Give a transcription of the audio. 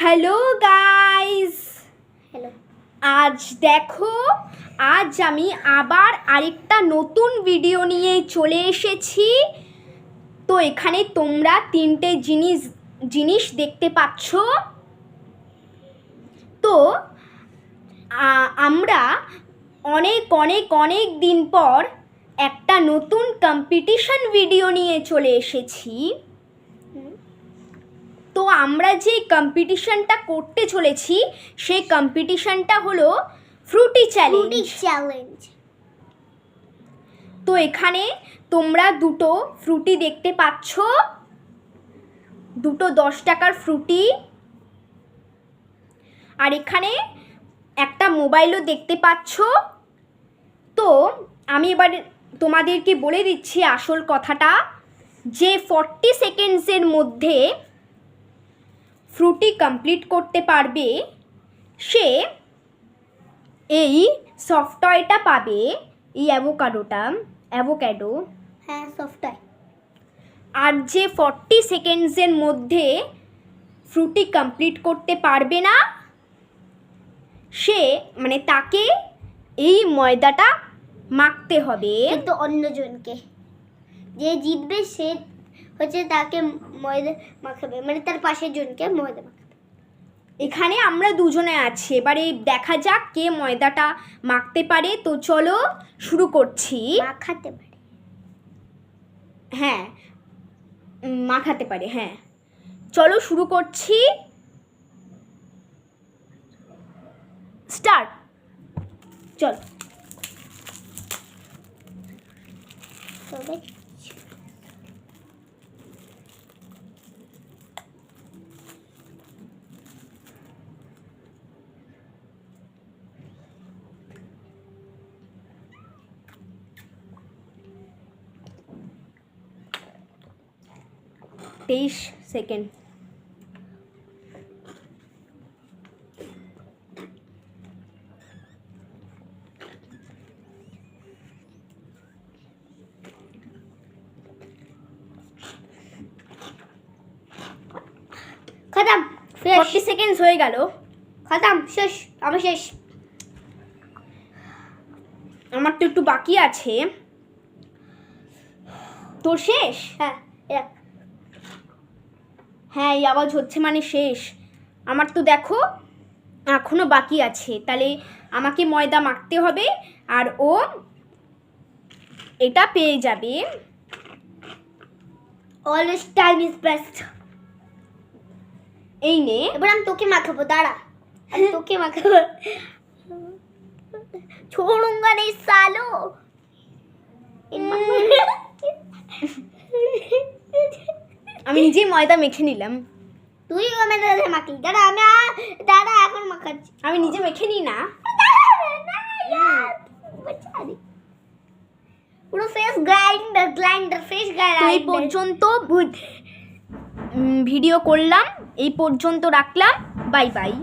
Hello guys, hello. আজ দেখো, আজ আমি আবার আরেকটা নতুন ভিডিও নিয়ে চলে এসেছি। তো এখানে তোমরা তিনটে জিনিস দেখতে পাচ্ছ। তো আমরা অনেক অনেক অনেক দিন পর একটা নতুন কম্পিটিশন ভিডিও নিয়ে চলে এসেছি। তো আমরা যে কম্পিটিশনটা করতে চলেছি সেই কম্পিটিশনটা হলো ফ্রুটি চ্যালেঞ্জ। তো এখানে তোমরা দুটো ফ্রুটি দেখতে পাচ্ছ, দুটো 10 টাকার ফ্রুটি। আর এখানে একটা মোবাইলও দেখতে পাচ্ছ। তো আমি এবার তোমাদেরকে বলে দিচ্ছি আসল কথাটা, যে 40 সেকেন্ডসের মধ্যে ফ্রুটি কমপ্লিট করতে পারবে সে এই সফট টয়টা পাবে, এই অ্যাভোক্যাডো। হ্যাঁ, সফট টয়। আর যে 40 সেকেন্ডসের মধ্যে ফ্রুটি কমপ্লিট করতে পারবে না সে তাকে এই ময়দাটা মাখতে হবে। কিন্তু অন্যজনকে, যে জিতবে সে হচ্ছে তাকে ময়দা মাখাবে, তার পাশের জনকে ময়দা মাখাবে। এখানে আমরা দুজনে আছি, এবারে দেখা যাক কে ময়দাটা মাখতে পারে। তো চলো শুরু করছি। মাখাতে পারে? হ্যাঁ, মাখাতে পারে। হ্যাঁ, চলো শুরু করছি। স্টার্ট। চল। তবে 23 সেকেন্ড। খতম। 40 সেকেন্ডস হয়ে গেল। খতম, শেষ। আমার শেষ। আমার তো একটু বাকি আছে। তোর শেষ? হ্যাঁ, হ্যাঁ, এই আওয়াজ হচ্ছে শেষ। আমার তো দেখো এখনো বাকি আছে, তাহলে আমাকে ময়দা মাখতে হবে আর ও এটা পেয়ে যাবে। Always time is best. এই নে, এবার আমি তোকে মাখাবো, দাঁড়া। আমি তোকে মাখাবো। छोड़ूंगा नहीं सालो। আমি নিজেই ময়দা মেখে নিলাম। তুই মেখে মাখলি? দাঁড়া এখন মাখাচ্ছি। আমি নিজে মেখে নিই না। পুরো ফেস গ্রাইন্ডার ফেস গ্রাইন্ডার। এই পর্যন্ত ভিডিও করলাম, এই পর্যন্ত রাখলাম। Bye bye.